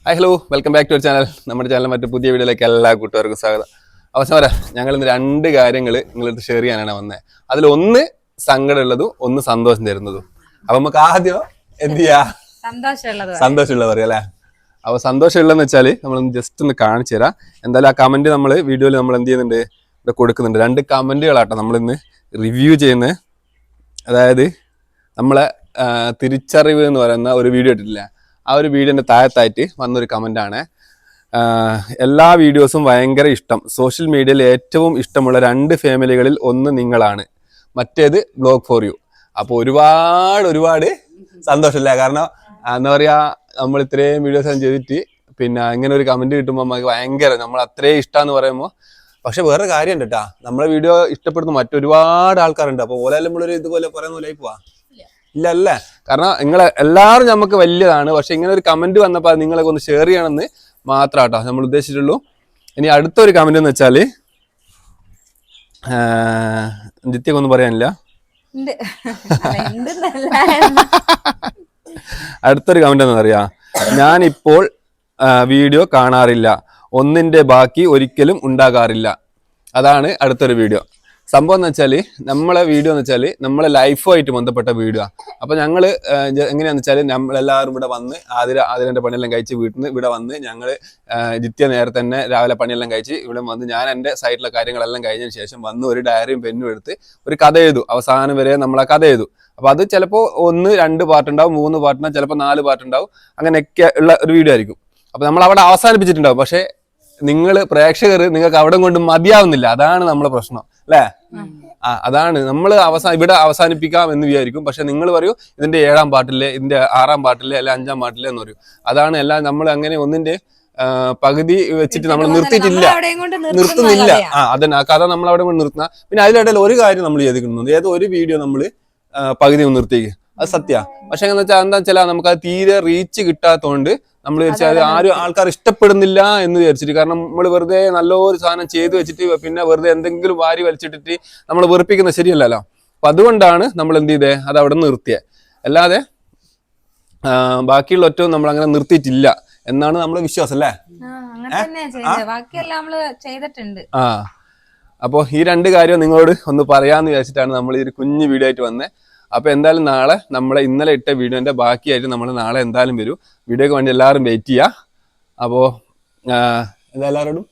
Hi hello welcome back to our channel. നമ്മുടെ channel മറ്റു പുതിയ വീഡിയോയിലേക്ക് എല്ലാ കൂട്ടുകാർക്കും സ്വാഗതം. അവസാനം ഞങ്ങൾ ഇന്ന് 2 കാര്യങ്ങൾ നിങ്ങളടുത്ത് ഷെയർ ചെയ്യാനാണ് വന്നത്. അതിലൊന്ന് സങ്കടമുള്ളതും ഒന്ന് സന്തോഷം തരുന്നതും. അപ്പൊ നമുക്ക് ആദ്യം എന്ത് ചെയ്യാ, സന്തോഷമുള്ളത് പറയാം അല്ലേ. അപ്പൊ സന്തോഷമുള്ളതെന്ന് വെച്ചാൽ നമ്മളൊന്ന് ജസ്റ്റ് ഒന്ന് കാണിച്ചു തരാം. എന്തായാലും ആ കമന്റ് നമ്മൾ വീഡിയോയിൽ നമ്മൾ എന്ത് ചെയ്യുന്നുണ്ട്, ഇവിടെ കൊടുക്കുന്നുണ്ട്. 2 കമന്റുകളാട്ടോ നമ്മളിന്ന് റിവ്യൂ ചെയ്യുന്നത്. അതായത് നമ്മളെ തിരിച്ചറിവ് എന്ന് പറയുന്ന ഒരു വീഡിയോ ഇട്ടിട്ടില്ല, ആ ഒരു വീഡിയോൻ്റെ താഴത്തായിട്ട് വന്നൊരു കമൻ്റാണ്. എല്ലാ വീഡിയോസും ഭയങ്കര ഇഷ്ടം, സോഷ്യൽ മീഡിയയിൽ ഏറ്റവും ഇഷ്ടമുള്ള 2 ഫാമിലികളിൽ ഒന്ന് നിങ്ങളാണ്, മറ്റേത് ബ്ലോഗ് ഫോർ യു. അപ്പോൾ ഒരുപാട് സന്തോഷമില്ല. കാരണം എന്താ പറയുക, നമ്മൾ ഇത്രയും വീഡിയോസ് ചെയ്തിട്ട് പിന്നെ ഇങ്ങനെ ഒരു കമൻറ്റ് കിട്ടുമ്പോൾ നമുക്ക് ഭയങ്കര, നമ്മൾ അത്രയും ഇഷ്ടമെന്ന് പറയുമ്പോൾ. പക്ഷെ വേറെ കാര്യമുണ്ട് കേട്ടാ, നമ്മളെ വീഡിയോ ഇഷ്ടപ്പെടുന്ന മറ്റൊരുപാട് ആൾക്കാരുണ്ട്. അപ്പോൾ ഓല നമ്മളൊരു ഇതുപോലെ പറയുന്ന പോലെ പോവാ ഇല്ല അല്ലേ. കാരണം നിങ്ങളെ എല്ലാവരും നമുക്ക് വലിയതാണ്. പക്ഷെ ഇങ്ങനെ ഒരു കമന്റ് വന്നപ്പോൾ അത് നിങ്ങളെ ഒന്ന് ഷെയർ ചെയ്യണമെന്ന് മാത്രം കേട്ടോ നമ്മൾ ഉദ്ദേശിച്ചിട്ടുള്ളൂ. ഇനി അടുത്തൊരു കമന്റ് എന്ന് വെച്ചാൽ ജിത്യക്കൊന്നും പറയാനില്ല. അടുത്തൊരു കമന്റ് എന്താ പറയാ, ഞാനിപ്പോൾ വീഡിയോ കാണാറില്ല, ഒന്നിന്റെ ബാക്കി ഒരിക്കലും ഉണ്ടാകാറില്ല. അതാണ് അടുത്തൊരു വീഡിയോ. സംഭവം എന്ന് വെച്ചാൽ നമ്മളെ വീഡിയോ എന്ന് വെച്ചാൽ നമ്മളെ ലൈഫുമായിട്ട് ബന്ധപ്പെട്ട വീഡിയോ. അപ്പോൾ ഞങ്ങൾ എങ്ങനെയാണെന്ന് വെച്ചാൽ നമ്മളെല്ലാവരും ഇവിടെ വന്ന് അതിൻ്റെ പണിയെല്ലാം കഴിച്ച് വീട്ടിൽ നിന്ന് ഇവിടെ വന്ന് ഞങ്ങൾ ജിത്യ നേരത്തെ തന്നെ രാവിലെ പണിയെല്ലാം കഴിച്ച് ഇവിടെ വന്ന് ഞാൻ എൻ്റെ സൈഡിലെ കാര്യങ്ങളെല്ലാം കഴിഞ്ഞതിന് ശേഷം വന്ന് ഒരു ഡയറിയും പെന്നും എടുത്ത് ഒരു കഥ എഴുതും. അവസാനം വരെ നമ്മൾ ആ കഥ എഴുതും. അപ്പോൾ അത് ചിലപ്പോൾ 1, 2 പാർട്ട് ഉണ്ടാവും, 3 പാർട്ടുണ്ടാവും, ചിലപ്പോൾ 4 പാർട്ട് ഉണ്ടാവും. അങ്ങനെയൊക്കെ ഉള്ള ഒരു വീഡിയോ ആയിരിക്കും. അപ്പോൾ നമ്മൾ അവിടെ അവസാനിപ്പിച്ചിട്ടുണ്ടാവും. പക്ഷേ നിങ്ങൾ പ്രേക്ഷകർ നിങ്ങൾക്ക് അവിടെ കൊണ്ട് മതിയാവുന്നില്ല. അതാണ് നമ്മളെ പ്രശ്നം അല്ലേ. അതാണ് നമ്മൾ ഇവിടെ അവസാനിപ്പിക്കാം എന്ന് വിചാരിക്കും. പക്ഷെ നിങ്ങൾ പറയൂ ഇതിന്റെ 7ാം പാട്ടിലെ, ഇതിന്റെ 6ാം പാട്ടിലെ, അല്ലെ 5ാം പാട്ടിലെ എന്ന് പറയും. അതാണ് എല്ലാം. നമ്മൾ അങ്ങനെ ഒന്നിന്റെ പകുതി വെച്ചിട്ട് നമ്മൾ നിർത്തിയിട്ടില്ല, നിർത്തുന്നില്ല. അതന്നെ, ആ കഥ നമ്മൾ അവിടെ കൊണ്ട് നിർത്തുന്ന. പിന്നെ അതിലിടയിൽ ഒരു കാര്യം നമ്മൾ ചെയ്തിരിക്കുന്നത്, ഏതോ ഒരു വീഡിയോ നമ്മൾ പകുതി നിർത്തിക്ക്, അത് സത്യ. പക്ഷെ എന്താ വെച്ചാൽ എന്താ വെച്ചാൽ നമുക്ക് അത് തീരെ റീച്ച് കിട്ടാത്തതുകൊണ്ട് നമ്മൾ വിചാരിച്ചാൽ ആരും ആൾക്കാർ ഇഷ്ടപ്പെടുന്നില്ല എന്ന് വിചാരിച്ചിട്ട്. കാരണം നമ്മൾ വെറുതെ നല്ലൊരു സാധനം ചെയ്തു വെച്ചിട്ട് പിന്നെ വെറുതെ എന്തെങ്കിലും വാരി വലിച്ചിട്ടിട്ട് നമ്മൾ വെറുപ്പിക്കുന്നത് ശരിയല്ലല്ലോ. അപ്പൊ അതുകൊണ്ടാണ് നമ്മൾ എന്ത് ചെയ്തേ, അത് അവിടെ നിർത്തിയത്. അല്ലാതെ ബാക്കിയുള്ള ഒറ്റവും നമ്മൾ അങ്ങനെ നിർത്തിയിട്ടില്ല എന്നാണ് നമ്മളെ വിശ്വാസം അല്ലേ. അപ്പോൾ ഈ 2 കാര്യം നിങ്ങളോട് ഒന്ന് പറയാന്ന് വിചാരിച്ചിട്ടാണ് നമ്മൾ ഈ ഒരു കുഞ്ഞു വീഡിയോ ആയിട്ട് വന്നത്. അപ്പോൾ എന്തായാലും നാളെ നമ്മളെ ഇന്നലെ ഇട്ട വീഡിയോന്റെ ബാക്കിയായിട്ട് നമ്മൾ നാളെ എന്തായാലും വരും. വീഡിയോക്ക് വേണ്ടി എല്ലാവരും വെയിറ്റ് ചെയ്യുക. അപ്പോൾ എന്താ എല്ലാവരോടും